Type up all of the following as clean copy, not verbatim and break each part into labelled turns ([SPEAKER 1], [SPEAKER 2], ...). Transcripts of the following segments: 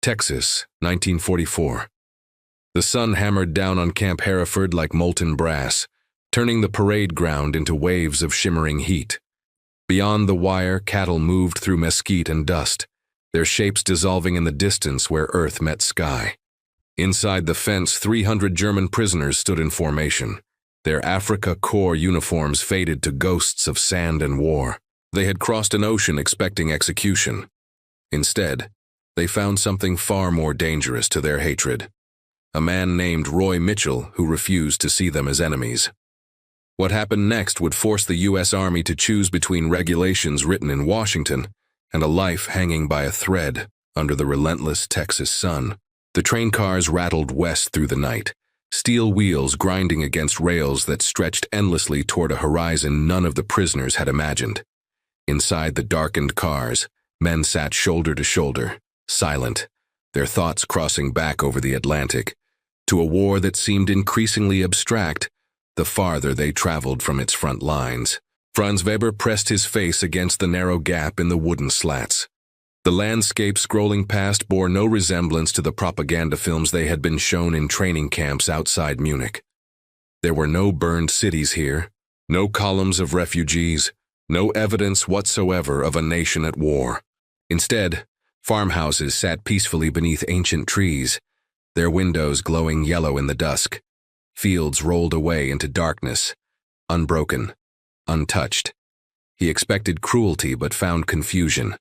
[SPEAKER 1] Texas, 1944. The sun hammered down on Camp Hereford like molten brass, turning the parade ground into waves of shimmering heat. Beyond the wire, cattle moved through mesquite and dust, their shapes dissolving in the distance where earth met sky. Inside the fence, 300 German prisoners stood in formation, their Afrika Korps uniforms faded to ghosts of sand and war. They had crossed an ocean expecting execution. Instead, they found something far more dangerous to their hatred. A man named Roy Mitchell who refused to see them as enemies. What happened next would force the U.S. Army to choose between regulations written in Washington and a life hanging by a thread under the relentless Texas sun. The train cars rattled west through the night, steel wheels grinding against rails that stretched endlessly toward a horizon none of the prisoners had imagined. Inside the darkened cars, men sat shoulder to shoulder, silent, their thoughts crossing back over the Atlantic, to a war that seemed increasingly abstract the farther they traveled from its front lines. Franz Weber pressed his face against the narrow gap in the wooden slats. The landscape scrolling past bore no resemblance to the propaganda films they had been shown in training camps outside Munich. There were no burned cities here, no columns of refugees, no evidence whatsoever of a nation at war. Instead, farmhouses sat peacefully beneath ancient trees, their windows glowing yellow in the dusk. Fields rolled away into darkness, unbroken, untouched. He expected cruelty but found confusion.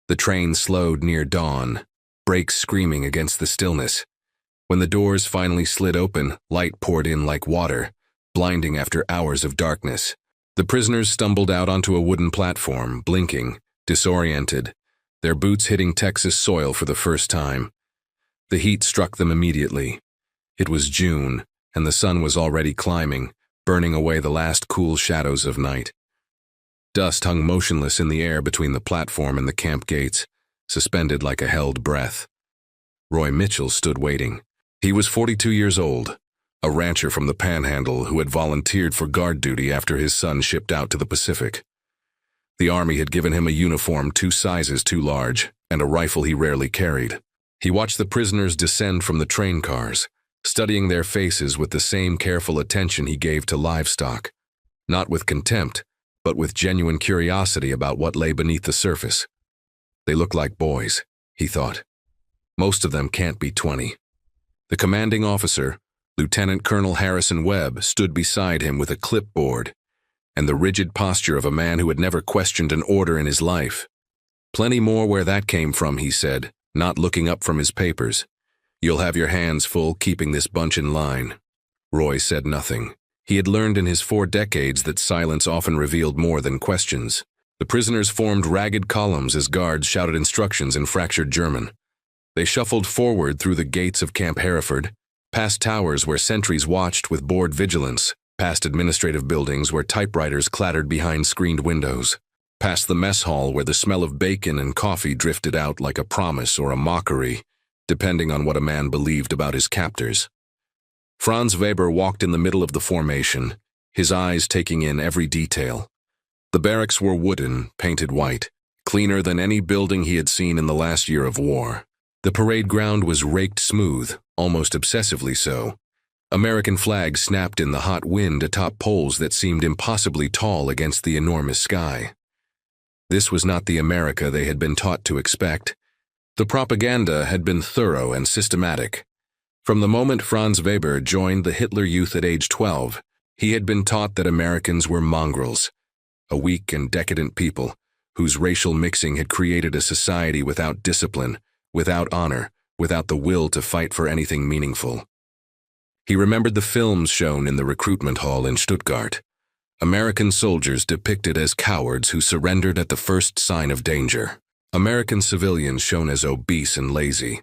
[SPEAKER 1] The train slowed near dawn, brakes screaming against the stillness. When the doors finally slid open, light poured in like water, blinding after hours of darkness. The prisoners stumbled out onto a wooden platform, blinking, disoriented, their boots hitting Texas soil for the first time. The heat struck them immediately. It was June, and the sun was already climbing, burning away the last cool shadows of night. Dust hung motionless in the air between the platform and the camp gates, suspended like a held breath. Roy Mitchell stood waiting. He was 42 years old, a rancher from the Panhandle who had volunteered for guard duty after his son shipped out to the Pacific. The Army had given him a uniform 2 sizes too large and a rifle he rarely carried. He watched the prisoners descend from the train cars, studying their faces with the same careful attention he gave to livestock, not with contempt, but with genuine curiosity about what lay beneath the surface. They look like boys, he thought. Most of them can't be 20. The commanding officer, Lieutenant Colonel Harrison Webb, stood beside him with a clipboard and the rigid posture of a man who had never questioned an order in his life. Plenty more where that came from, he said, not looking up from his papers. You'll have your hands full keeping this bunch in line. Roy said nothing. He had learned in his 4 decades that silence often revealed more than questions. The prisoners formed ragged columns as guards shouted instructions in fractured German. They shuffled forward through the gates of Camp Hereford, past towers where sentries watched with bored vigilance, past administrative buildings where typewriters clattered behind screened windows, past the mess hall where the smell of bacon and coffee drifted out like a promise or a mockery, depending on what a man believed about his captors. Franz Weber walked in the middle of the formation, his eyes taking in every detail. The barracks were wooden, painted white, cleaner than any building he had seen in the last year of war. The parade ground was raked smooth, almost obsessively so. American flags snapped in the hot wind atop poles that seemed impossibly tall against the enormous sky. This was not the America they had been taught to expect. The propaganda had been thorough and systematic. From the moment Franz Weber joined the Hitler Youth at age 12, he had been taught that Americans were mongrels, a weak and decadent people whose racial mixing had created a society without discipline, without honor, without the will to fight for anything meaningful. He remembered the films shown in the recruitment hall in Stuttgart. American soldiers depicted as cowards who surrendered at the first sign of danger. American civilians shown as obese and lazy,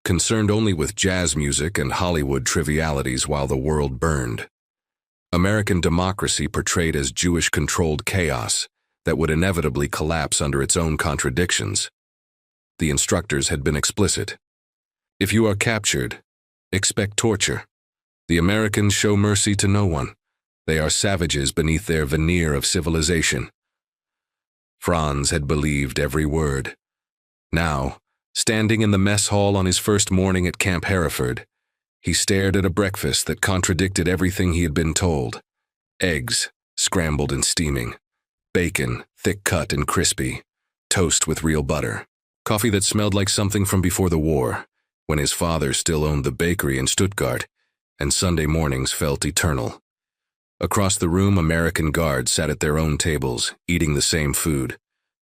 [SPEAKER 1] concerned only with jazz music and Hollywood trivialities while the world burned. American democracy portrayed as Jewish-controlled chaos that would inevitably collapse under its own contradictions. The instructors had been explicit. If you are captured, expect torture. The Americans show mercy to no one. They are savages beneath their veneer of civilization. Franz had believed every word. Now, Standing in the mess hall on his first morning at Camp Hereford, he stared at a breakfast that contradicted everything he had been told. Eggs, scrambled and steaming. Bacon, thick-cut and crispy. Toast with real butter. Coffee that smelled like something from before the war, when his father still owned the bakery in Stuttgart, and Sunday mornings felt eternal. Across the room, American guards sat at their own tables, eating the same food.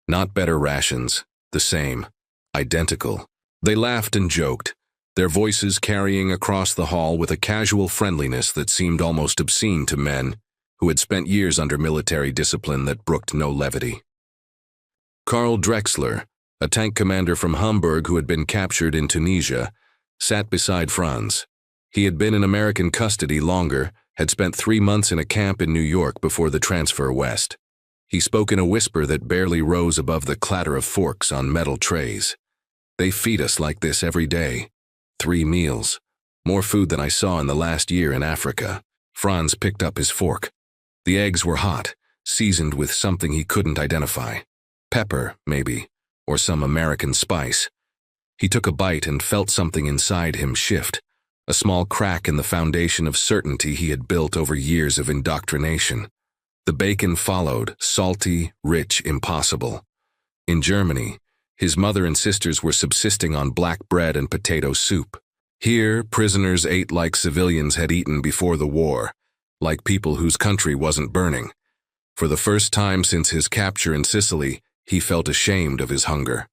[SPEAKER 1] Not better rations, the same, identical. They laughed and joked, their voices carrying across the hall with a casual friendliness that seemed almost obscene to men who had spent years under military discipline that brooked no levity. Karl Drexler, a tank commander from Hamburg who had been captured in Tunisia, sat beside Franz. He had been in American custody longer, had spent 3 months in a camp in New York before the transfer west. He spoke in a whisper that barely rose above the clatter of forks on metal trays. "They feed us like this every day. 3 meals. More food than I saw in the last year in Africa." Franz picked up his fork. The eggs were hot, seasoned with something he couldn't identify. Pepper, maybe, or some American spice. He took a bite and felt something inside him shift, a small crack in the foundation of certainty he had built over years of indoctrination. The bacon followed, salty, rich, impossible. In Germany, his mother and sisters were subsisting on black bread and potato soup. Here, prisoners ate like civilians had eaten before the war, like people whose country wasn't burning. For the first time since his capture in Sicily, he felt ashamed of his hunger.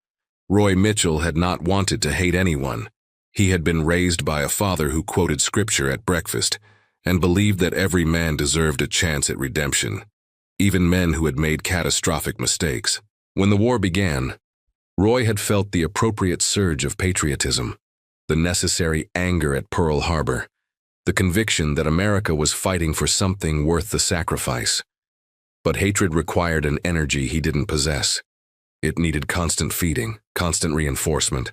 [SPEAKER 1] Roy Mitchell had not wanted to hate anyone. He had been raised by a father who quoted scripture at breakfast and believed that every man deserved a chance at redemption, even men who had made catastrophic mistakes. When the war began, Roy had felt the appropriate surge of patriotism, the necessary anger at Pearl Harbor, the conviction that America was fighting for something worth the sacrifice. But hatred required an energy he didn't possess. It needed constant feeding, constant reinforcement,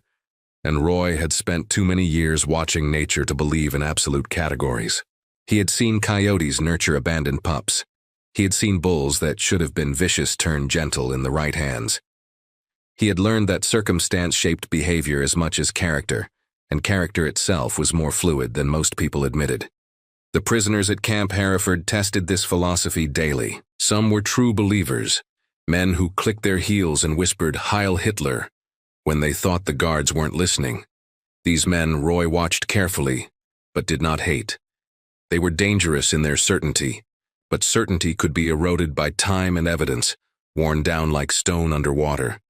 [SPEAKER 1] and Roy had spent too many years watching nature to believe in absolute categories. He had seen coyotes nurture abandoned pups. He had seen bulls that should have been vicious turn gentle in the right hands. He had learned that circumstance shaped behavior as much as character, and character itself was more fluid than most people admitted. The prisoners at Camp Hereford tested this philosophy daily. Some were true believers, men who clicked their heels and whispered "Heil Hitler" when they thought the guards weren't listening. These men Roy watched carefully, but did not hate. They were dangerous in their certainty, but certainty could be eroded by time and evidence, worn down like stone underwater.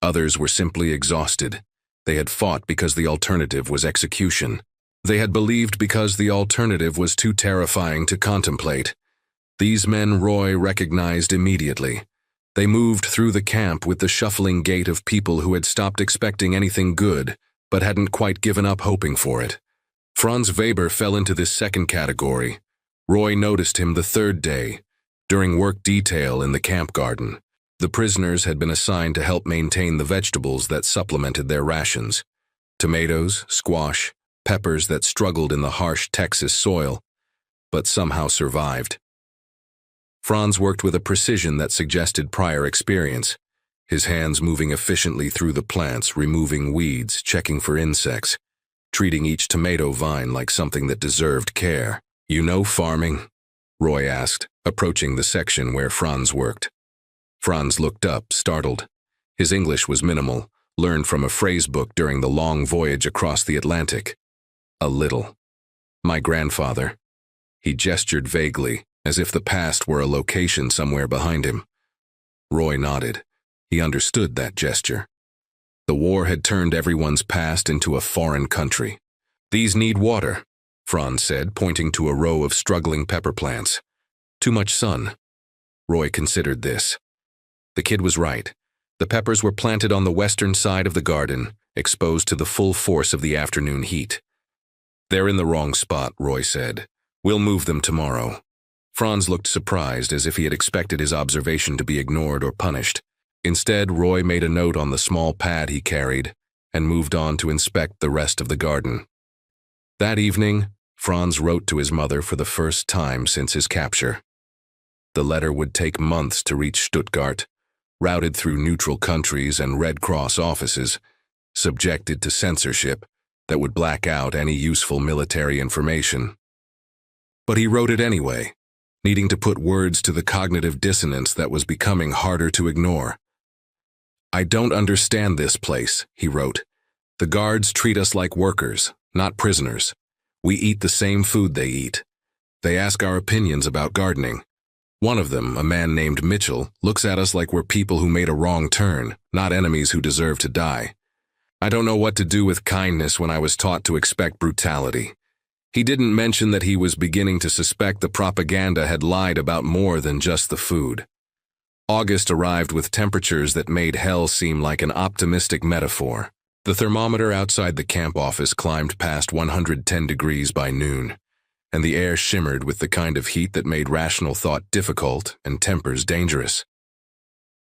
[SPEAKER 1] Others were simply exhausted. They had fought because the alternative was execution. They had believed because the alternative was too terrifying to contemplate. These men Roy recognized immediately. They moved through the camp with the shuffling gait of people who had stopped expecting anything good, but hadn't quite given up hoping for it. Franz Weber fell into this second category. Roy noticed him the 3rd day, during work detail in the camp garden. The prisoners had been assigned to help maintain the vegetables that supplemented their rations. Tomatoes, squash, peppers that struggled in the harsh Texas soil, but somehow survived. Franz worked with a precision that suggested prior experience, his hands moving efficiently through the plants, removing weeds, checking for insects, treating each tomato vine like something that deserved care. "You know farming?" Roy asked, approaching the section where Franz worked. Franz looked up, startled. His English was minimal, learned from a phrase book during the long voyage across the Atlantic. "A little. My grandfather." He gestured vaguely, as if the past were a location somewhere behind him. Roy nodded. He understood that gesture. The war had turned everyone's past into a foreign country. "These need water," Franz said, pointing to a row of struggling pepper plants. "Too much sun." Roy considered this. The kid was right. The peppers were planted on the western side of the garden, exposed to the full force of the afternoon heat. "They're in the wrong spot," Roy said. "We'll move them tomorrow." Franz looked surprised, as if he had expected his observation to be ignored or punished. Instead, Roy made a note on the small pad he carried and moved on to inspect the rest of the garden. That evening, Franz wrote to his mother for the first time since his capture. The letter would take months to reach Stuttgart, routed through neutral countries and Red Cross offices, subjected to censorship that would black out any useful military information. But he wrote it anyway, needing to put words to the cognitive dissonance that was becoming harder to ignore. "I don't understand this place," he wrote. "The guards treat us like workers, not prisoners. We eat the same food they eat. They ask our opinions about gardening. One of them, a man named Mitchell, looks at us like we're people who made a wrong turn, not enemies who deserve to die. I don't know what to do with kindness when I was taught to expect brutality." He didn't mention that he was beginning to suspect the propaganda had lied about more than just the food. August arrived with temperatures that made hell seem like an optimistic metaphor. The thermometer outside the camp office climbed past 110 degrees by noon, and the air shimmered with the kind of heat that made rational thought difficult and tempers dangerous.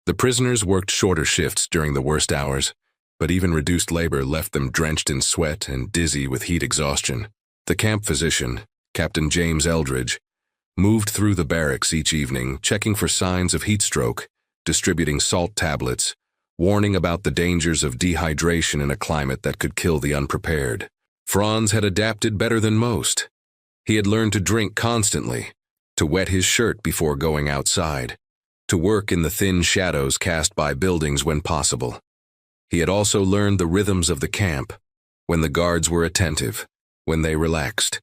[SPEAKER 1] The prisoners worked shorter shifts during the worst hours, but even reduced labor left them drenched in sweat and dizzy with heat exhaustion. The camp physician, Captain James Eldridge, moved through the barracks each evening, checking for signs of heat stroke, distributing salt tablets, warning about the dangers of dehydration in a climate that could kill the unprepared. Franz had adapted better than most. He had learned to drink constantly, to wet his shirt before going outside, to work in the thin shadows cast by buildings when possible. He had also learned the rhythms of the camp, when the guards were attentive, when they relaxed,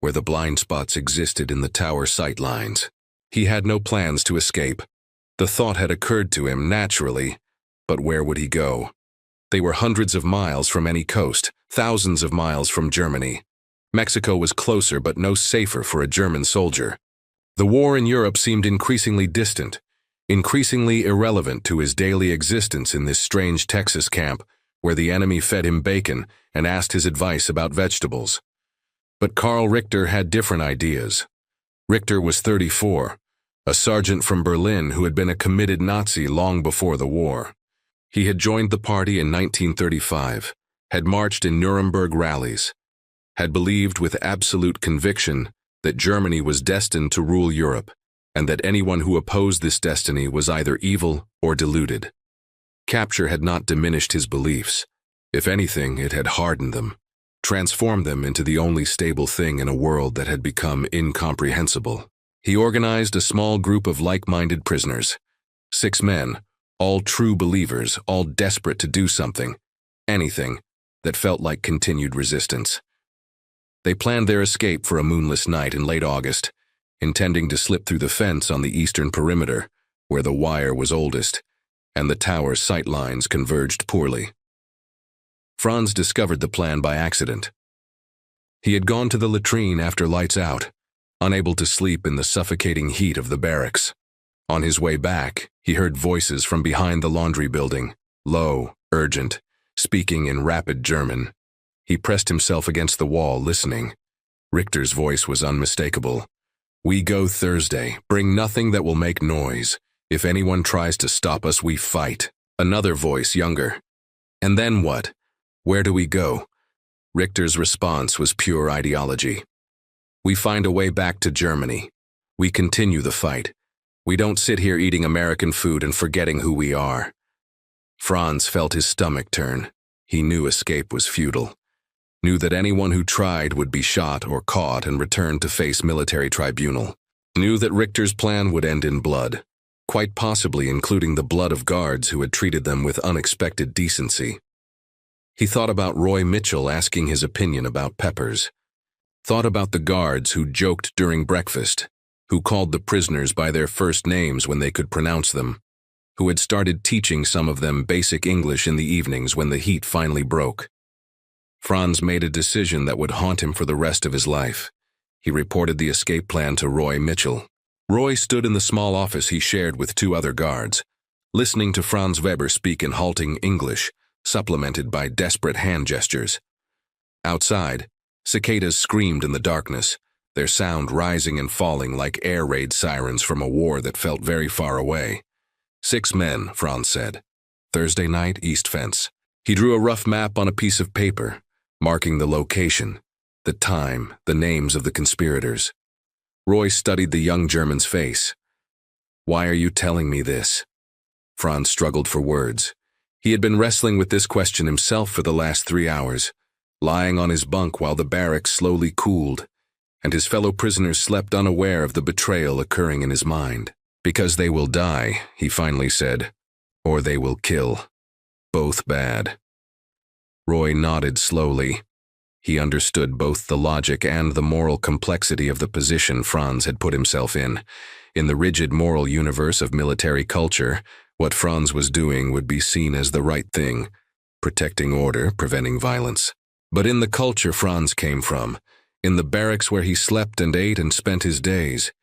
[SPEAKER 1] where the blind spots existed in the tower sight lines. He had no plans to escape. The thought had occurred to him naturally, but where would he go? They were hundreds of miles from any coast, thousands of miles from Germany. Mexico was closer but no safer for a German soldier. The war in Europe seemed increasingly distant, increasingly irrelevant to his daily existence in this strange Texas camp where the enemy fed him bacon and asked his advice about vegetables. But Karl Richter had different ideas. Richter was 34, a sergeant from Berlin who had been a committed Nazi long before the war. He had joined the party in 1935, had marched in Nuremberg rallies, had believed with absolute conviction that Germany was destined to rule Europe, and that anyone who opposed this destiny was either evil or deluded. Capture had not diminished his beliefs. If anything, it had hardened them, transformed them into the only stable thing in a world that had become incomprehensible. He organized a small group of like-minded prisoners, 6 men, all true believers, all desperate to do something, anything, that felt like continued resistance. They planned their escape for a moonless night in late August, intending to slip through the fence on the eastern perimeter, where the wire was oldest, and the tower's sight lines converged poorly. Franz discovered the plan by accident. He had gone to the latrine after lights out, unable to sleep in the suffocating heat of the barracks. On his way back, he heard voices from behind the laundry building, low, urgent, speaking in rapid German. He pressed himself against the wall, listening. Richter's voice was unmistakable. "We go Thursday. Bring nothing that will make noise. If anyone tries to stop us, we fight." Another voice, younger. "And then what? Where do we go?" Richter's response was pure ideology. "We find a way back to Germany. We continue the fight. We don't sit here eating American food and forgetting who we are." Franz felt his stomach turn. He knew escape was futile. Knew that anyone who tried would be shot or caught and returned to face military tribunal. Knew that Richter's plan would end in blood, quite possibly including the blood of guards who had treated them with unexpected decency. He thought about Roy Mitchell asking his opinion about peppers. Thought about the guards who joked during breakfast, who called the prisoners by their first names when they could pronounce them, who had started teaching some of them basic English in the evenings when the heat finally broke. Franz made a decision that would haunt him for the rest of his life. He reported the escape plan to Roy Mitchell. Roy stood in the small office he shared with 2 other guards, listening to Franz Weber speak in halting English, supplemented by desperate hand gestures. Outside, cicadas screamed in the darkness, their sound rising and falling like air raid sirens from a war that felt very far away. 6 men, Franz said. Thursday night, East Fence. He drew a rough map on a piece of paper, marking the location, the time, the names of the conspirators. Roy studied the young German's face. "Why are you telling me this?" Franz struggled for words. He had been wrestling with this question himself for the last 3 hours, lying on his bunk while the barracks slowly cooled, and his fellow prisoners slept unaware of the betrayal occurring in his mind. "Because they will die," he finally said, "or they will kill. Both bad." Roy nodded slowly. He understood both the logic and the moral complexity of the position Franz had put himself in. In the rigid moral universe of military culture, what Franz was doing would be seen as the right thing, protecting order, preventing violence. But in the culture Franz came from, in the barracks where he slept and ate and spent his days,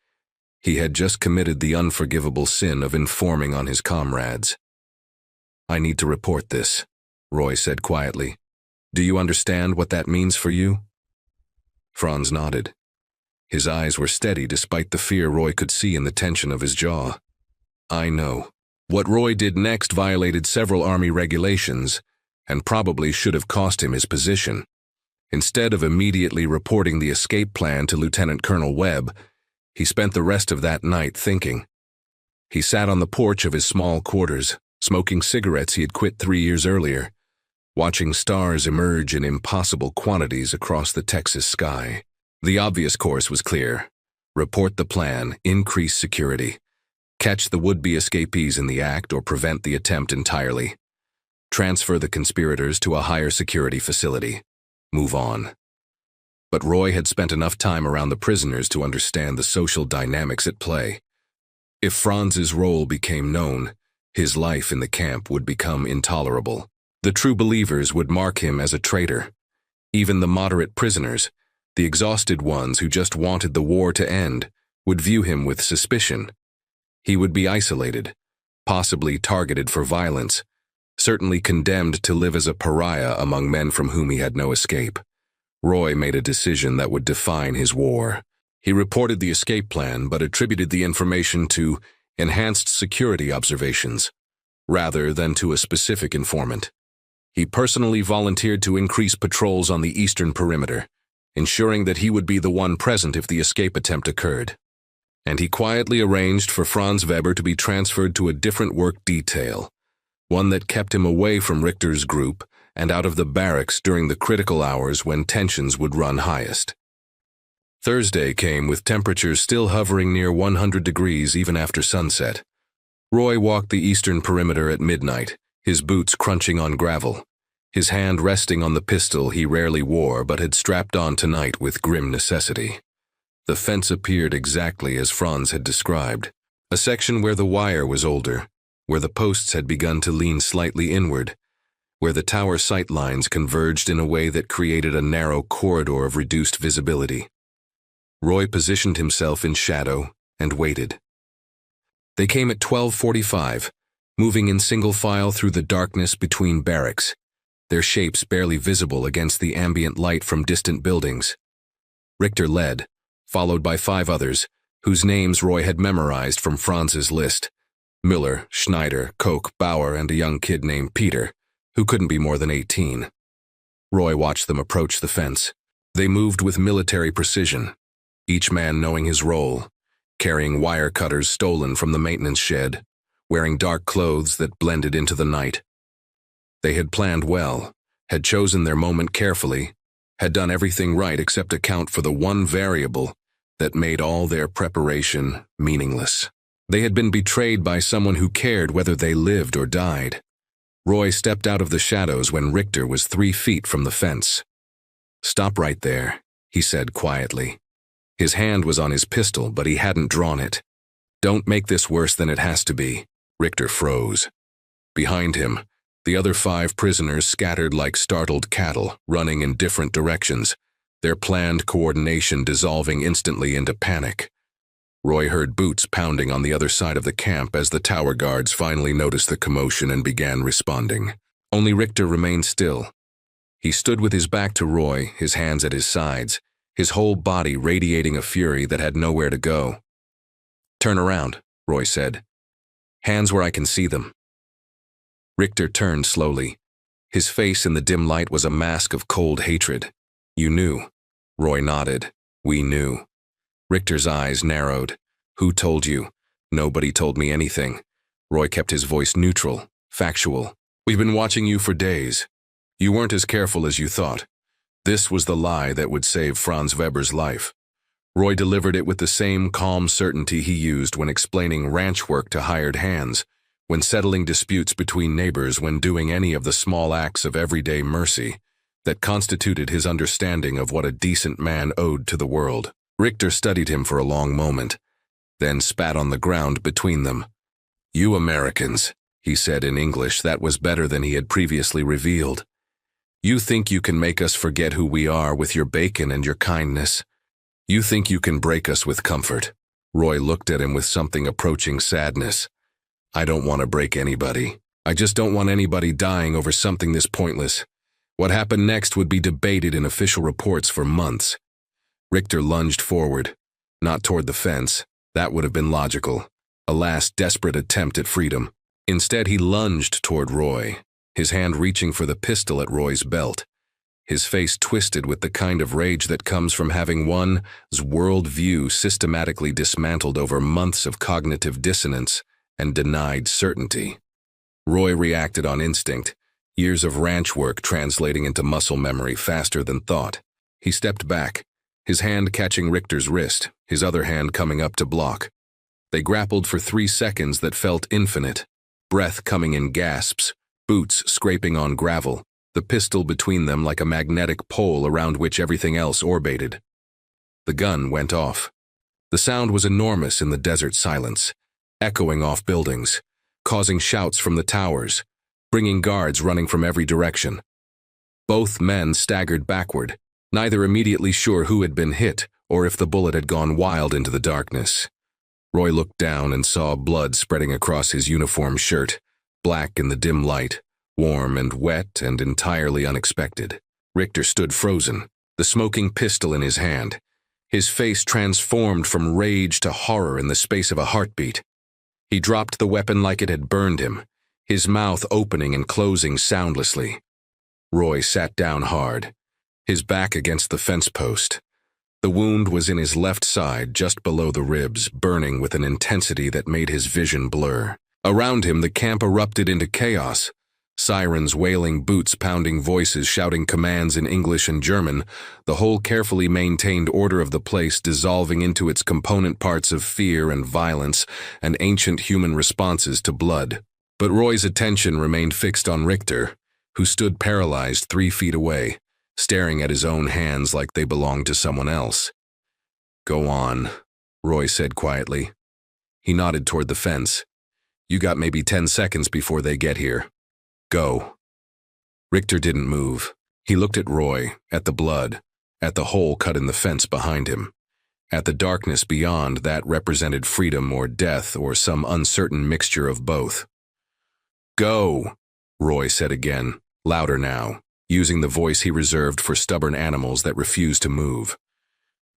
[SPEAKER 1] he had just committed the unforgivable sin of informing on his comrades. "I need to report this," Roy said quietly. "Do you understand what that means for you?" Franz nodded. His eyes were steady despite the fear Roy could see in the tension of his jaw. "I know." What Roy did next violated several Army regulations and probably should have cost him his position. Instead of immediately reporting the escape plan to Lieutenant Colonel Webb, he spent the rest of that night thinking. He sat on the porch of his small quarters, smoking cigarettes he had quit 3 years earlier, watching stars emerge in impossible quantities across the Texas sky. The obvious course was clear. Report the plan, increase security. Catch the would-be escapees in the act or prevent the attempt entirely. Transfer the conspirators to a higher security facility. Move on. But Roy had spent enough time around the prisoners to understand the social dynamics at play. If Franz's role became known, his life in the camp would become intolerable. The true believers would mark him as a traitor. Even the moderate prisoners, the exhausted ones who just wanted the war to end, would view him with suspicion. He would be isolated, possibly targeted for violence, certainly condemned to live as a pariah among men from whom he had no escape. Roy made a decision that would define his war. He reported the escape plan but attributed the information to enhanced security observations, rather than to a specific informant. He personally volunteered to increase patrols on the eastern perimeter, ensuring that he would be the one present if the escape attempt occurred. And he quietly arranged for Franz Weber to be transferred to a different work detail, one that kept him away from Richter's group and out of the barracks during the critical hours when tensions would run highest. Thursday came with temperatures still hovering near 100 degrees even after sunset. Roy walked the eastern perimeter at midnight, his boots crunching on gravel, his hand resting on the pistol he rarely wore but had strapped on tonight with grim necessity. The fence appeared exactly as Franz had described, a section where the wire was older, where the posts had begun to lean slightly inward, where the tower sight lines converged in a way that created a narrow corridor of reduced visibility. Roy positioned himself in shadow and waited. They came at 12:45, moving in single file through the darkness between barracks, their shapes barely visible against the ambient light from distant buildings. Richter led, followed by 5 others, whose names Roy had memorized from Franz's list: Miller, Schneider, Koch, Bauer, and a young kid named Peter, who couldn't be more than 18. Roy watched them approach the fence. They moved with military precision, each man knowing his role, carrying wire cutters stolen from the maintenance shed, wearing dark clothes that blended into the night. They had planned well, had chosen their moment carefully, had done everything right except account for the one variable that made all their preparation meaningless. They had been betrayed by someone who cared whether they lived or died. Roy stepped out of the shadows when Richter was 3 feet from the fence. "Stop right there," he said quietly. His hand was on his pistol, but he hadn't drawn it. "Don't make this worse than it has to be." Richter froze. Behind him, the other 5 prisoners scattered like startled cattle, running in different directions, their planned coordination dissolving instantly into panic. Roy heard boots pounding on the other side of the camp as the tower guards finally noticed the commotion and began responding. Only Richter remained still. He stood with his back to Roy, his hands at his sides, his whole body radiating a fury that had nowhere to go. "Turn around," Roy said. "Hands where I can see them." Richter turned slowly. His face in the dim light was a mask of cold hatred. "You knew." Roy nodded. "We knew." Richter's eyes narrowed. "Who told you?" "Nobody told me anything." Roy kept his voice neutral, factual. We've been watching you for days. You weren't as careful as you thought. This was the lie that would save Franz Weber's life. Roy delivered it with the same calm certainty he used when explaining ranch work to hired hands, when settling disputes between neighbors, when doing any of the small acts of everyday mercy that constituted his understanding of what a decent man owed to the world. Richter studied him for a long moment, then spat on the ground between them. "You Americans," he said in English that was better than he had previously revealed. "You think you can make us forget who we are with your bacon and your kindness. You think you can break us with comfort." Roy looked at him with something approaching sadness. "I don't want to break anybody. I just don't want anybody dying over something this pointless. What happened next would be debated in official reports for months." Richter lunged forward, not toward the fence. That would have been logical, a last desperate attempt at freedom. Instead, he lunged toward Roy, his hand reaching for the pistol at Roy's belt. His face twisted with the kind of rage that comes from having one's worldview systematically dismantled over months of cognitive dissonance and denied certainty. Roy reacted on instinct, years of ranch work translating into muscle memory faster than thought. He stepped back, his hand catching Richter's wrist, his other hand coming up to block. They grappled for 3 seconds that felt infinite, breath coming in gasps, boots scraping on gravel, the pistol between them like a magnetic pole around which everything else orbited. The gun went off. The sound was enormous in the desert silence, echoing off buildings, causing shouts from the towers, bringing guards running from every direction. Both men staggered backward, neither immediately sure who had been hit or if the bullet had gone wild into the darkness. Roy looked down and saw blood spreading across his uniform shirt, black in the dim light, warm and wet and entirely unexpected. Richter stood frozen, the smoking pistol in his hand, his face transformed from rage to horror in the space of a heartbeat. He dropped the weapon like it had burned him, his mouth opening and closing soundlessly. Roy sat down hard, his back against the fence post. The wound was in his left side, just below the ribs, burning with an intensity that made his vision blur. Around him, the camp erupted into chaos. Sirens wailing, boots pounding, voices shouting commands in English and German, the whole carefully maintained order of the place dissolving into its component parts of fear and violence and ancient human responses to blood. But Roy's attention remained fixed on Richter, who stood paralyzed 3 feet away, staring at his own hands like they belonged to someone else. "Go on," Roy said quietly. He nodded toward the fence. "You got maybe 10 seconds before they get here. Go." Richter didn't move. He looked at Roy, at the blood, at the hole cut in the fence behind him, at the darkness beyond that represented freedom or death or some uncertain mixture of both. "Go," Roy said again, louder now, using the voice he reserved for stubborn animals that refused to move.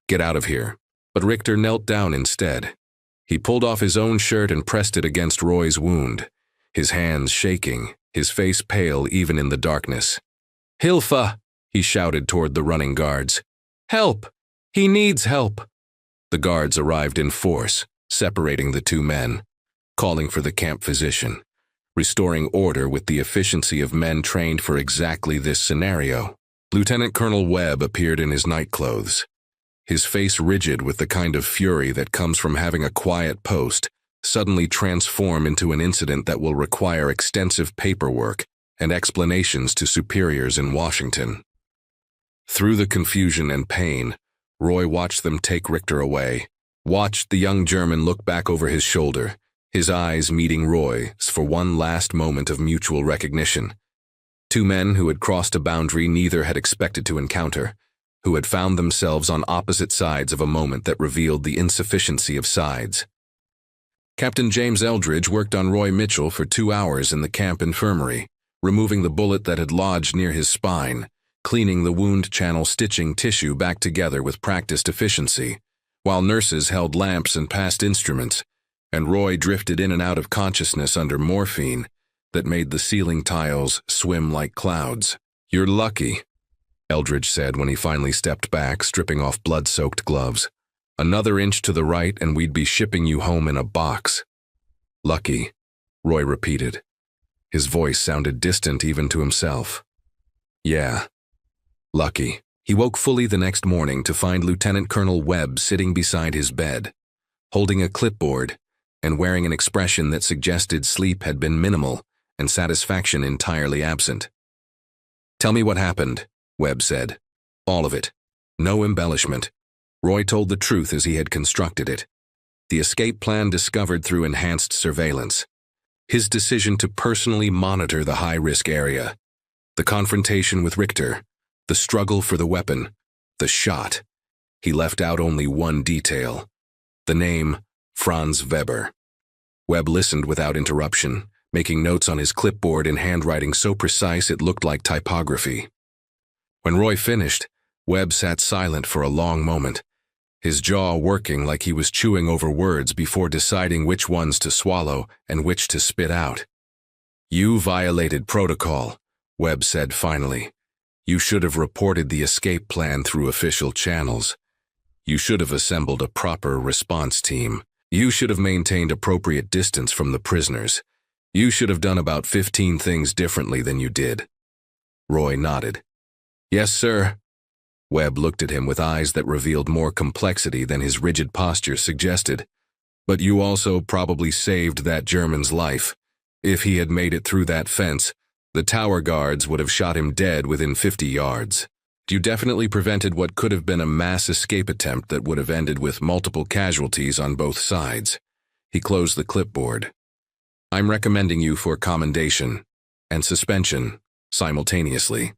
[SPEAKER 1] "Get out of here." But Richter knelt down instead. He pulled off his own shirt and pressed it against Roy's wound, his hands shaking, his face pale even in the darkness. "Hilfe!" he shouted toward the running guards. "Help! He needs help!" The guards arrived in force, separating the 2 men, calling for the camp physician, restoring order with the efficiency of men trained for exactly this scenario. Lieutenant Colonel Webb appeared in his nightclothes, his face rigid with the kind of fury that comes from having a quiet post suddenly transform into an incident that will require extensive paperwork and explanations to superiors in Washington. Through the confusion and pain, Roy watched them take Richter away, watched the young German look back over his shoulder, his eyes meeting Roy's for one last moment of mutual recognition. 2 men who had crossed a boundary neither had expected to encounter, who had found themselves on opposite sides of a moment that revealed the insufficiency of sides. Captain James Eldridge worked on Roy Mitchell for 2 hours in the camp infirmary, removing the bullet that had lodged near his spine, cleaning the wound channel, stitching tissue back together with practiced efficiency, while nurses held lamps and passed instruments, and Roy drifted in and out of consciousness under morphine that made the ceiling tiles swim like clouds. "You're lucky," Eldridge said when he finally stepped back, stripping off blood-soaked gloves. "Another inch to the right and we'd be shipping you home in a box." "Lucky," Roy repeated. His voice sounded distant even to himself. Yeah. Lucky. He woke fully the next morning to find Lieutenant Colonel Webb sitting beside his bed, holding a clipboard and wearing an expression that suggested sleep had been minimal and satisfaction entirely absent. "Tell me what happened," Webb said. "All of it. No embellishment." Roy told the truth as he had constructed it. The escape plan discovered through enhanced surveillance. His decision to personally monitor the high-risk area. The confrontation with Richter. The struggle for the weapon. The shot. He left out only one detail. The name, Franz Weber. Webb listened without interruption, making notes on his clipboard in handwriting so precise it looked like typography. When Roy finished, Webb sat silent for a long moment, his jaw working like he was chewing over words before deciding which ones to swallow and which to spit out. "You violated protocol," Webb said finally. "You should have reported the escape plan through official channels. You should have assembled a proper response team. You should have maintained appropriate distance from the prisoners. You should have done about 15 things differently than you did." Roy nodded. "Yes, sir." Webb looked at him with eyes that revealed more complexity than his rigid posture suggested. "But you also probably saved that German's life. If he had made it through that fence, the tower guards would have shot him dead within 50 yards. You definitely prevented what could have been a mass escape attempt that would have ended with multiple casualties on both sides." He closed the clipboard. "I'm recommending you for commendation and suspension simultaneously."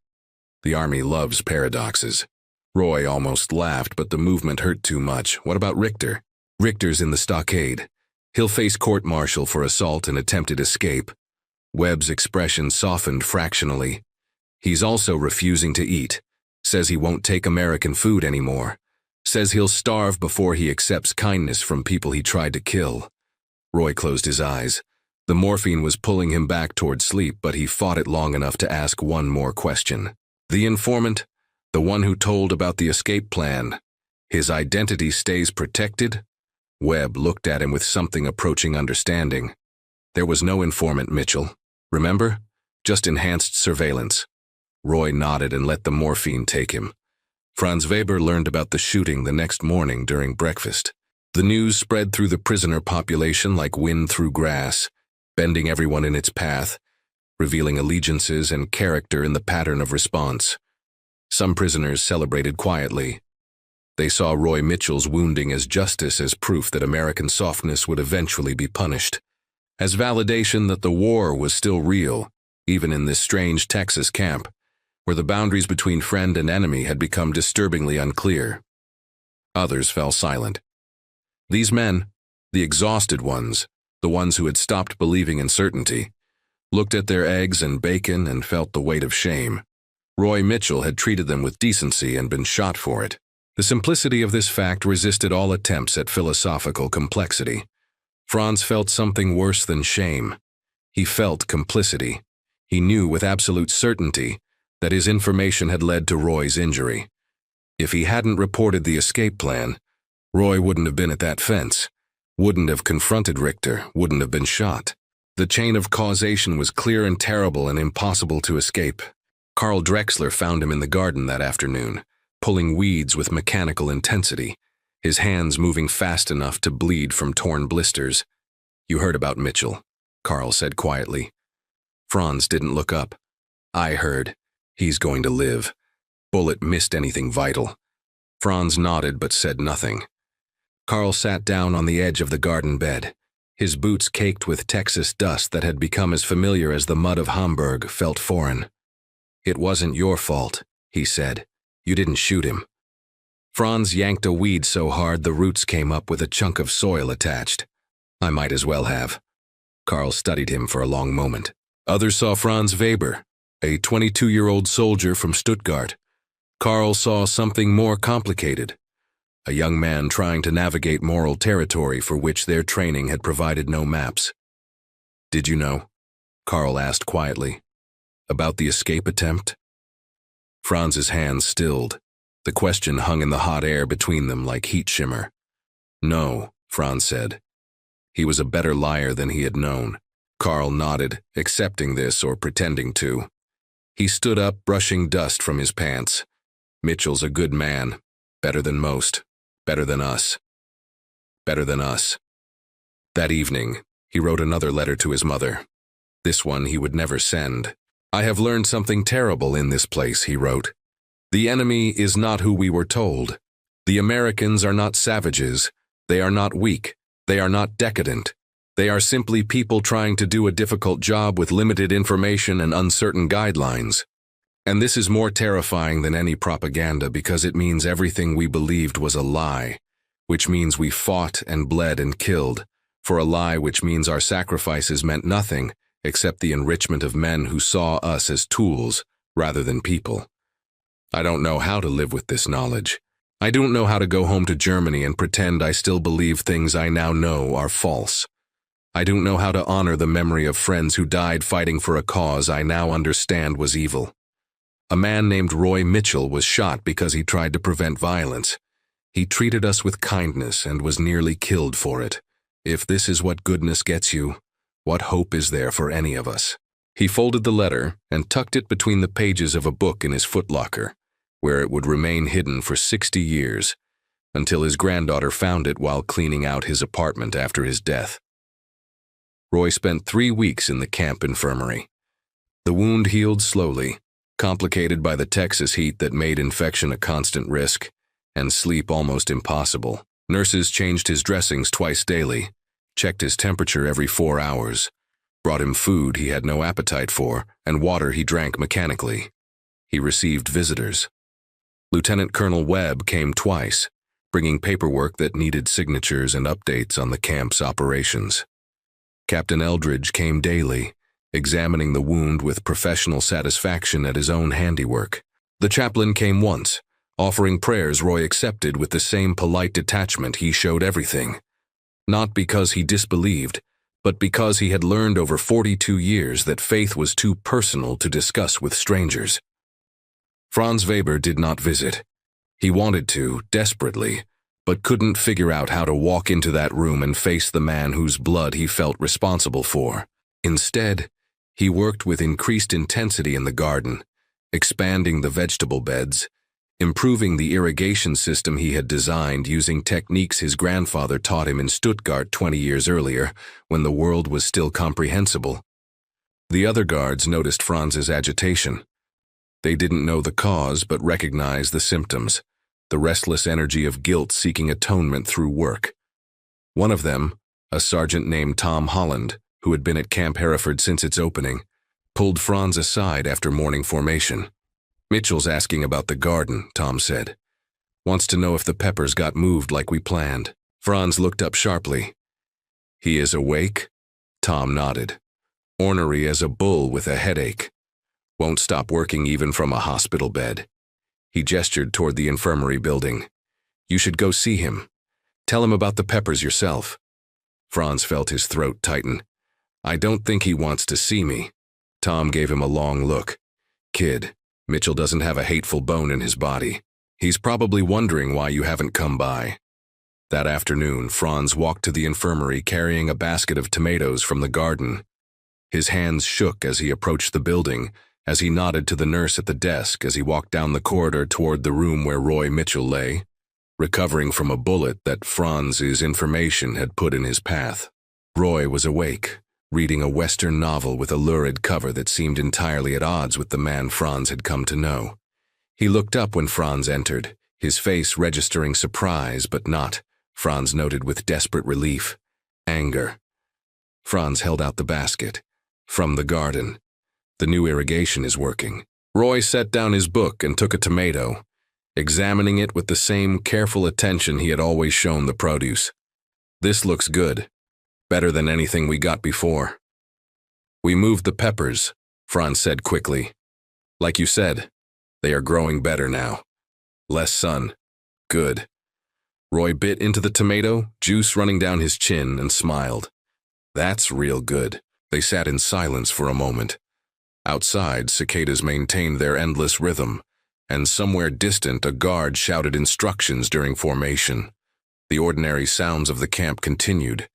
[SPEAKER 1] The Army loves paradoxes. Roy almost laughed, but the movement hurt too much. "What about Richter?" "Richter's in the stockade. He'll face court-martial for assault and attempted escape." Webb's expression softened fractionally. "He's also refusing to eat. Says he won't take American food anymore. Says he'll starve before he accepts kindness from people he tried to kill." Roy closed his eyes. The morphine was pulling him back toward sleep, but he fought it long enough to ask one more question. "The informant? The one who told about the escape plan. His identity stays protected?" Webb looked at him with something approaching understanding. "There was no informant, Mitchell. Remember? Just enhanced surveillance." Roy nodded and let the morphine take him. Franz Weber learned about the shooting the next morning during breakfast. The news spread through the prisoner population like wind through grass, bending everyone in its path, revealing allegiances and character in the pattern of response. Some prisoners celebrated quietly. They saw Roy Mitchell's wounding as justice, as proof that American softness would eventually be punished, as validation that the war was still real, even in this strange Texas camp, where the boundaries between friend and enemy had become disturbingly unclear. Others fell silent. These men, the exhausted ones, the ones who had stopped believing in certainty, looked at their eggs and bacon and felt the weight of shame. Roy Mitchell had treated them with decency and been shot for it. The simplicity of this fact resisted all attempts at philosophical complexity. Franz felt something worse than shame. He felt complicity. He knew with absolute certainty that his information had led to Roy's injury. If he hadn't reported the escape plan, Roy wouldn't have been at that fence, wouldn't have confronted Richter, wouldn't have been shot. The chain of causation was clear and terrible and impossible to escape. Carl Drexler found him in the garden that afternoon, pulling weeds with mechanical intensity, his hands moving fast enough to bleed from torn blisters. "You heard about Mitchell," Carl said quietly. Franz didn't look up. "I heard. He's going to live. Bullet missed anything vital." Franz nodded but said nothing. Carl sat down on the edge of the garden bed. His boots caked with Texas dust that had become as familiar as the mud of Hamburg felt foreign. "It wasn't your fault," he said. "You didn't shoot him." Franz yanked a weed so hard the roots came up with a chunk of soil attached. "I might as well have." Carl studied him for a long moment. Others saw Franz Weber, a 22-year-old soldier from Stuttgart. Carl saw something more complicated. A young man trying to navigate moral territory for which their training had provided no maps. "Did you know?" Carl asked quietly. "About the escape attempt?" Franz's hands stilled. The question hung in the hot air between them like heat shimmer. "No," Franz said. He was a better liar than he had known. Carl nodded, accepting this or pretending to. He stood up, brushing dust from his pants. Mitchell's a good man. Better than most. Better than us. Better than us. That evening, he wrote another letter to his mother. This one he would never send. I have learned something terrible in this place, he wrote. The enemy is not who we were told. The Americans are not savages. They are not weak. They are not decadent. They are simply people trying to do a difficult job with limited information and uncertain guidelines. And this is more terrifying than any propaganda because it means everything we believed was a lie, which means we fought and bled and killed, for a lie which means our sacrifices meant nothing except the enrichment of men who saw us as tools rather than people. I don't know how to live with this knowledge. I don't know how to go home to Germany and pretend I still believe things I now know are false. I don't know how to honor the memory of friends who died fighting for a cause I now understand was evil. A man named Roy Mitchell was shot because he tried to prevent violence. He treated us with kindness and was nearly killed for it. If this is what goodness gets you, what hope is there for any of us? He folded the letter and tucked it between the pages of a book in his footlocker, where it would remain hidden for 60 years, until his granddaughter found it while cleaning out his apartment after his death. Roy spent 3 weeks in the camp infirmary. The wound healed slowly, complicated by the Texas heat that made infection a constant risk, and sleep almost impossible. Nurses changed his dressings twice daily, checked his temperature every 4 hours, brought him food he had no appetite for, and water he drank mechanically. He received visitors. Lieutenant Colonel Webb came twice, bringing paperwork that needed signatures and updates on the camp's operations. Captain Eldridge came daily, examining the wound with professional satisfaction at his own handiwork. The chaplain came once, offering prayers Roy accepted with the same polite detachment he showed everything. Not because he disbelieved, but because he had learned over 42 years that faith was too personal to discuss with strangers. Franz Weber did not visit. He wanted to, desperately, but couldn't figure out how to walk into that room and face the man whose blood he felt responsible for. Instead, he worked with increased intensity in the garden, expanding the vegetable beds, improving the irrigation system he had designed using techniques his grandfather taught him in Stuttgart 20 years earlier, when the world was still comprehensible. The other guards noticed Franz's agitation. They didn't know the cause but recognized the symptoms, the restless energy of guilt seeking atonement through work. One of them, a sergeant named Tom Holland, who had been at Camp Hereford since its opening, pulled Franz aside after morning formation. Mitchell's asking about the garden, Tom said. Wants to know if the peppers got moved like we planned. Franz looked up sharply. He is awake? Tom nodded. Ornery as a bull with a headache. Won't stop working even from a hospital bed. He gestured toward the infirmary building. You should go see him. Tell him about the peppers yourself. Franz felt his throat tighten. I don't think he wants to see me. Tom gave him a long look. Kid, Mitchell doesn't have a hateful bone in his body. He's probably wondering why you haven't come by. That afternoon, Franz walked to the infirmary carrying a basket of tomatoes from the garden. His hands shook as he approached the building, as he nodded to the nurse at the desk as he walked down the corridor toward the room where Roy Mitchell lay, recovering from a bullet that Franz's information had put in his path. Roy was awake, reading a Western novel with a lurid cover that seemed entirely at odds with the man Franz had come to know. He looked up when Franz entered, his face registering surprise but not, Franz noted with desperate relief, anger. Franz held out the basket. From the garden. The new irrigation is working. Roy set down his book and took a tomato, examining it with the same careful attention he had always shown the produce. This looks good. Better than anything we got before. We moved the peppers, Franz said quickly. Like you said, they are growing better now. Less sun. Good. Roy bit into the tomato, juice running down his chin, and smiled. That's real good. They sat in silence for a moment. Outside, cicadas maintained their endless rhythm, and somewhere distant a guard shouted instructions during formation. The ordinary sounds of the camp continued.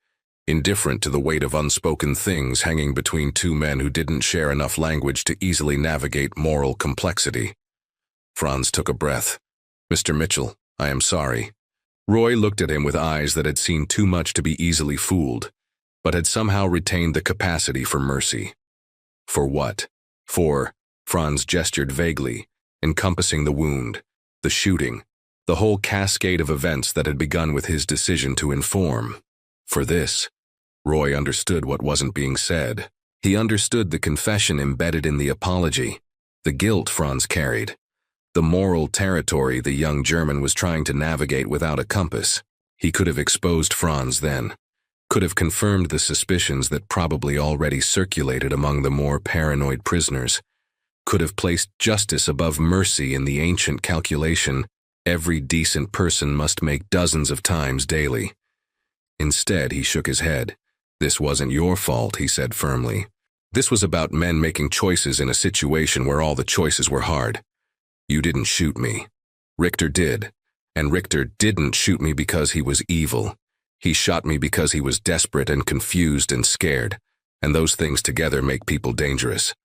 [SPEAKER 1] indifferent to the weight of unspoken things hanging between two men who didn't share enough language to easily navigate moral complexity. Franz took a breath. "Mr. Mitchell, I am sorry." Roy looked at him with eyes that had seen too much to be easily fooled, but had somehow retained the capacity for mercy. "For what?" "For," Franz gestured vaguely, encompassing the wound, the shooting, the whole cascade of events that had begun with his decision to inform. "For this." Roy understood what wasn't being said. He understood the confession embedded in the apology, the guilt Franz carried, the moral territory the young German was trying to navigate without a compass. He could have exposed Franz then, could have confirmed the suspicions that probably already circulated among the more paranoid prisoners, could have placed justice above mercy in the ancient calculation every decent person must make dozens of times daily. Instead, he shook his head. "This wasn't your fault," he said firmly. "This was about men making choices in a situation where all the choices were hard. You didn't shoot me. Richter did. And Richter didn't shoot me because he was evil. He shot me because he was desperate and confused and scared, and those things together make people dangerous."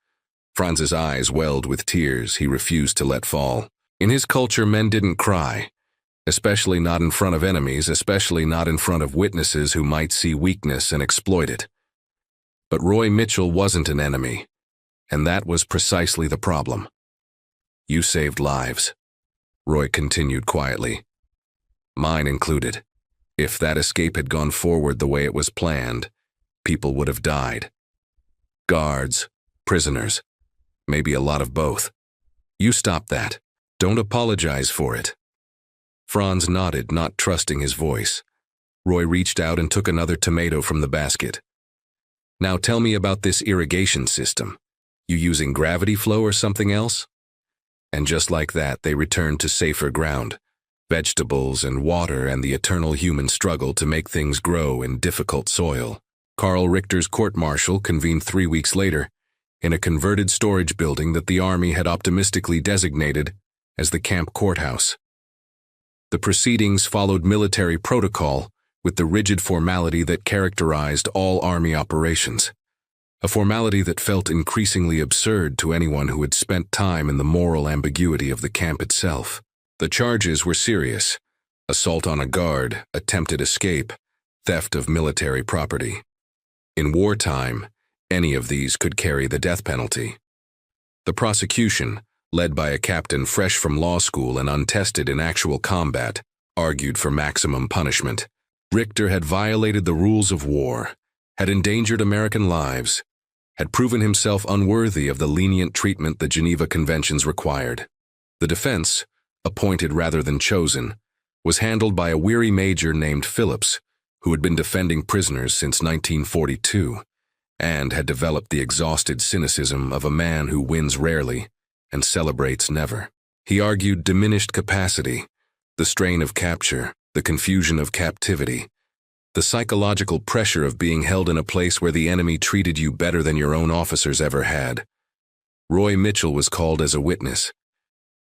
[SPEAKER 1] Franz's eyes welled with tears he refused to let fall. In his culture, men didn't cry, especially not in front of enemies, especially not in front of witnesses who might see weakness and exploit it. But Roy Mitchell wasn't an enemy, and that was precisely the problem. "You saved lives," Roy continued quietly. "Mine included. If that escape had gone forward the way it was planned, people would have died. Guards, prisoners, maybe a lot of both. You stopped that. Don't apologize for it." Franz nodded, not trusting his voice. Roy reached out and took another tomato from the basket. "Now tell me about this irrigation system. You using gravity flow or something else?" And just like that, they returned to safer ground, vegetables and water and the eternal human struggle to make things grow in difficult soil. Karl Richter's court-martial convened 3 weeks later in a converted storage building that the Army had optimistically designated as the camp courthouse. The proceedings followed military protocol with the rigid formality that characterized all Army operations, a formality that felt increasingly absurd to anyone who had spent time in the moral ambiguity of the camp itself. The charges were serious: assault on a guard, attempted escape, theft of military property. In wartime, any of these could carry the death penalty. The prosecution, led by a captain fresh from law school and untested in actual combat, argued for maximum punishment. Richter had violated the rules of war, had endangered American lives, had proven himself unworthy of the lenient treatment the Geneva Conventions required. The defense, appointed rather than chosen, was handled by a weary major named Phillips, who had been defending prisoners since 1942, and had developed the exhausted cynicism of a man who wins rarely and celebrates never. He argued diminished capacity, the strain of capture, the confusion of captivity, the psychological pressure of being held in a place where the enemy treated you better than your own officers ever had. Roy Mitchell was called as a witness.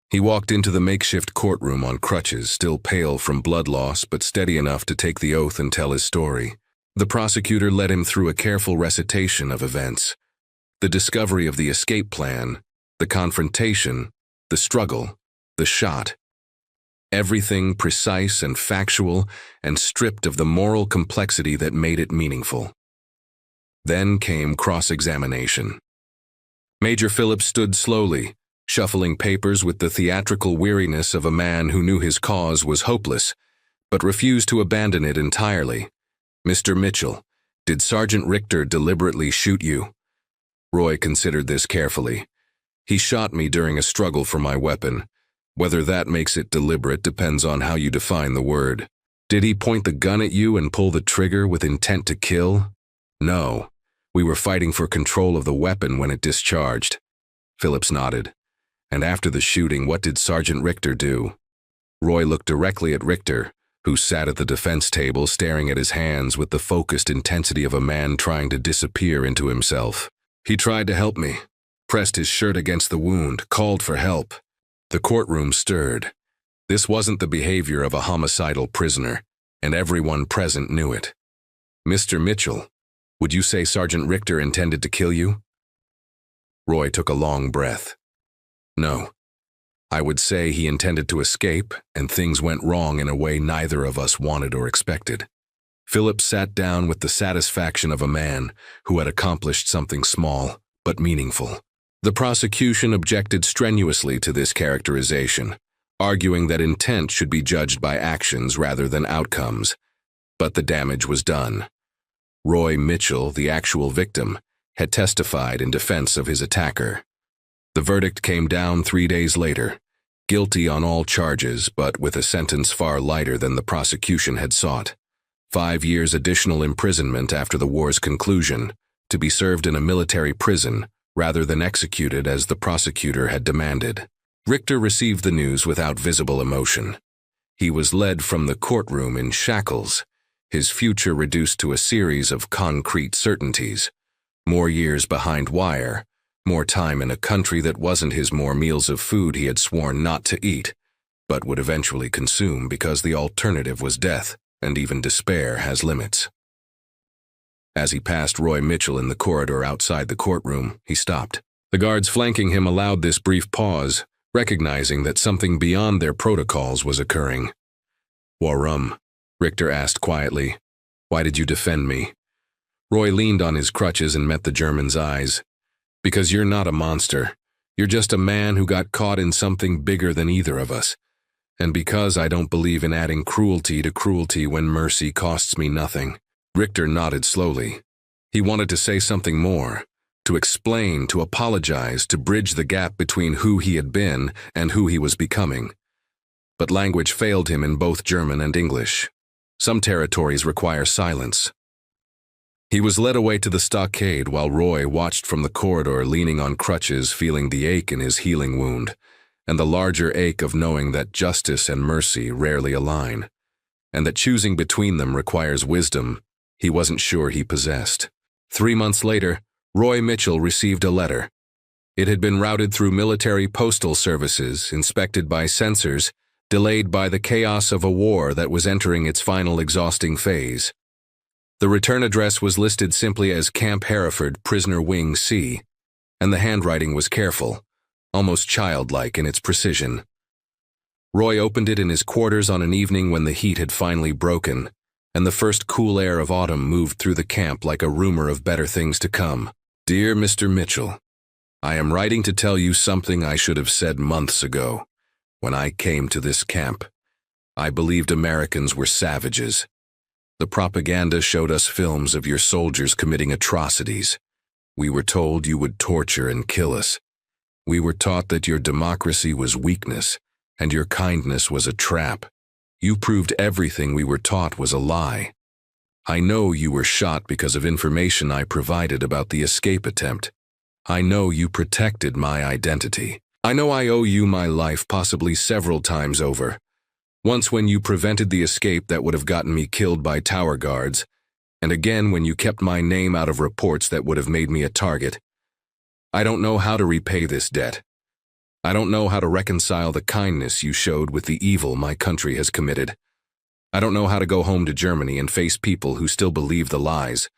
[SPEAKER 1] He walked into the makeshift courtroom on crutches, still pale from blood loss but steady enough to take the oath and tell his story. The prosecutor led him through a careful recitation of events: the discovery of the escape plan, the confrontation, the struggle, the shot. Everything precise and factual and stripped of the moral complexity that made it meaningful. Then came cross-examination. Major Phillips stood slowly, shuffling papers with the theatrical weariness of a man who knew his cause was hopeless, but refused to abandon it entirely. "Mr. Mitchell, did Sergeant Richter deliberately shoot you?" Roy considered this carefully. "He shot me during a struggle for my weapon. Whether that makes it deliberate depends on how you define the word. Did he point the gun at you and pull the trigger with intent to kill?" "No. We were fighting for control of the weapon when it discharged." Phillips nodded. "And after the shooting, what did Sergeant Richter do?" Roy looked directly at Richter, who sat at the defense table staring at his hands with the focused intensity of a man trying to disappear into himself. "He tried to help me, pressed his shirt against the wound, called for help." The courtroom stirred. This wasn't the behavior of a homicidal prisoner, and everyone present knew it. Mr. Mitchell, would you say Sergeant Richter intended to kill you? Roy took a long breath. No. I would say he intended to escape, and things went wrong in a way neither of us wanted or expected. Philip sat down with the satisfaction of a man who had accomplished something small but meaningful. The prosecution objected strenuously to this characterization, arguing that intent should be judged by actions rather than outcomes. But the damage was done. Roy Mitchell, the actual victim, had testified in defense of his attacker. The verdict came down 3 days later, guilty on all charges, but with a sentence far lighter than the prosecution had sought. 5 years additional imprisonment after the war's conclusion, to be served in a military prison rather than executed as the prosecutor had demanded. Richter received the news without visible emotion. He was led from the courtroom in shackles, his future reduced to a series of concrete certainties. More years behind wire, more time in a country that wasn't his, more meals of food he had sworn not to eat, but would eventually consume because the alternative was death, and even despair has limits. As he passed Roy Mitchell in the corridor outside the courtroom, he stopped. The guards flanking him allowed this brief pause, recognizing that something beyond their protocols was occurring. "Warum?" Richter asked quietly. "Why did you defend me?" Roy leaned on his crutches and met the German's eyes. "Because you're not a monster. You're just a man who got caught in something bigger than either of us. And because I don't believe in adding cruelty to cruelty when mercy costs me nothing." Richter nodded slowly. He wanted to say something more, to explain, to apologize, to bridge the gap between who he had been and who he was becoming. But language failed him in both German and English. Some territories require silence. He was led away to the stockade while Roy watched from the corridor, leaning on crutches, feeling the ache in his healing wound, and the larger ache of knowing that justice and mercy rarely align, and that choosing between them requires wisdom he wasn't sure he possessed. 3 months later, Roy Mitchell received a letter. It had been routed through military postal services, inspected by censors, delayed by the chaos of a war that was entering its final exhausting phase. The return address was listed simply as Camp Hereford, Prisoner Wing C, and the handwriting was careful, almost childlike in its precision. Roy opened it in his quarters on an evening when the heat had finally broken, and the first cool air of autumn moved through the camp like a rumor of better things to come. "Dear Mr. Mitchell, I am writing to tell you something I should have said months ago. When I came to this camp, I believed Americans were savages. The propaganda showed us films of your soldiers committing atrocities. We were told you would torture and kill us. We were taught that your democracy was weakness, and your kindness was a trap. You proved everything we were taught was a lie. I know you were shot because of information I provided about the escape attempt. I know you protected my identity. I know I owe you my life, possibly several times over. Once when you prevented the escape that would have gotten me killed by tower guards, and again when you kept my name out of reports that would have made me a target. I don't know how to repay this debt. I don't know how to reconcile the kindness you showed with the evil my country has committed. I don't know how to go home to Germany and face people who still believe the lies,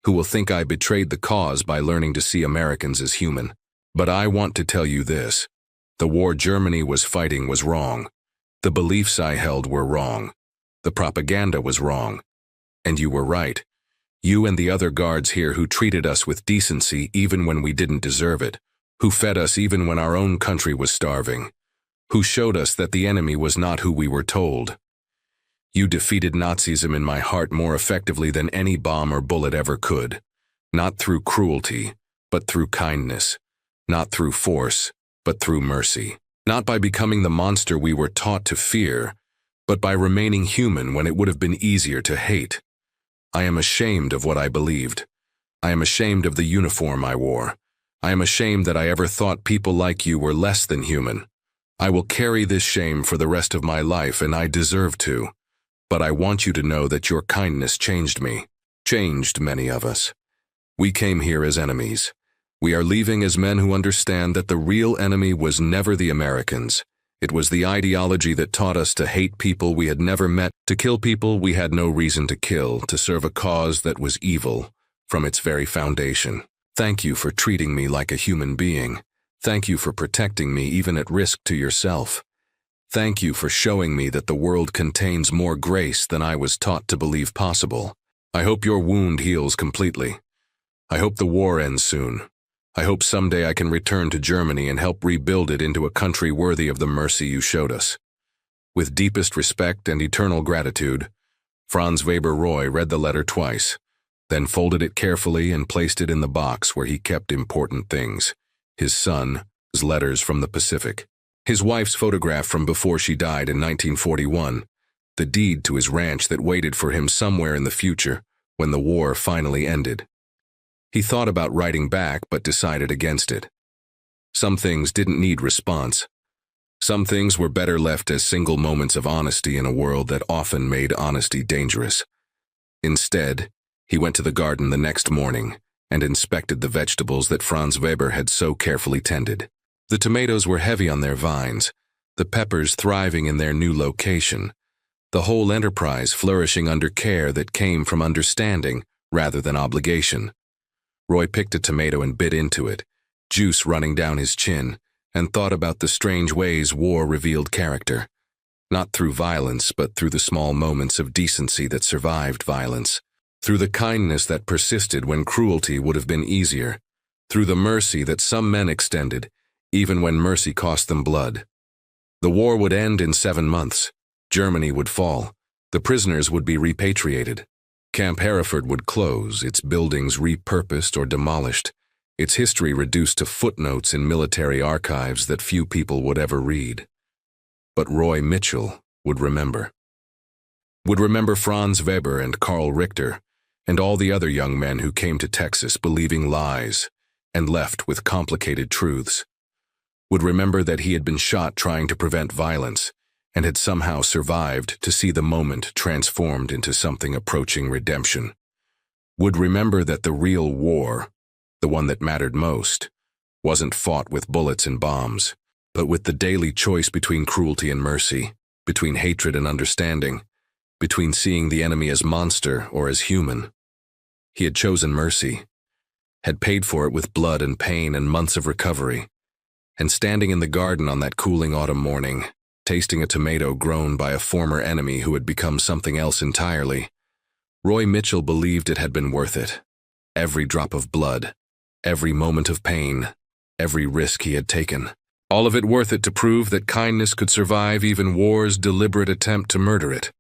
[SPEAKER 1] who will think I betrayed the cause by learning to see Americans as human. But I want to tell you this. The war Germany was fighting was wrong. The beliefs I held were wrong. The propaganda was wrong. And you were right. You and the other guards here who treated us with decency even when we didn't deserve it, who fed us even when our own country was starving, who showed us that the enemy was not who we were told. You defeated Nazism in my heart more effectively than any bomb or bullet ever could, not through cruelty, but through kindness, not through force, but through mercy, not by becoming the monster we were taught to fear, but by remaining human when it would have been easier to hate. I am ashamed of what I believed. I am ashamed of the uniform I wore. I am ashamed that I ever thought people like you were less than human. I will carry this shame for the rest of my life, and I deserve to. But I want you to know that your kindness changed me, changed many of us. We came here as enemies. We are leaving as men who understand that the real enemy was never the Americans. It was the ideology that taught us to hate people we had never met, to kill people we had no reason to kill, to serve a cause that was evil from its very foundation. Thank you for treating me like a human being. Thank you for protecting me even at risk to yourself. Thank you for showing me that the world contains more grace than I was taught to believe possible. I hope your wound heals completely. I hope the war ends soon. I hope someday I can return to Germany and help rebuild it into a country worthy of the mercy you showed us. With deepest respect and eternal gratitude, Franz Weber Roy read the letter twice, then folded it carefully and placed it in the box where he kept important things: his son, his letters from the Pacific, his wife's photograph from before she died in 1941, the deed to his ranch that waited for him somewhere in the future when the war finally ended. He thought about writing back but decided against it. Some things didn't need response. Some things were better left as single moments of honesty in a world that often made honesty dangerous. Instead, he went to the garden the next morning and inspected the vegetables that Franz Weber had so carefully tended. The tomatoes were heavy on their vines, the peppers thriving in their new location, the whole enterprise flourishing under care that came from understanding rather than obligation. Roy picked a tomato and bit into it, juice running down his chin, and thought about the strange ways war revealed character. Not through violence, but through the small moments of decency that survived violence, through the kindness that persisted when cruelty would have been easier, through the mercy that some men extended, even when mercy cost them blood. The war would end in 7 months. Germany would fall. The prisoners would be repatriated. Camp Hereford would close, its buildings repurposed or demolished, its history reduced to footnotes in military archives that few people would ever read. But Roy Mitchell would remember. Would remember Franz Weber and Karl Richter, and all the other young men who came to Texas believing lies and left with complicated truths. Would remember that he had been shot trying to prevent violence, and had somehow survived to see the moment transformed into something approaching redemption. Would remember that the real war, the one that mattered most, wasn't fought with bullets and bombs, but with the daily choice between cruelty and mercy, between hatred and understanding, between seeing the enemy as monster or as human. He had chosen mercy, had paid for it with blood and pain and months of recovery, and standing in the garden on that cooling autumn morning, tasting a tomato grown by a former enemy who had become something else entirely, Roy Mitchell believed it had been worth it. Every drop of blood, every moment of pain, every risk he had taken. All of it worth it to prove that kindness could survive even war's deliberate attempt to murder it.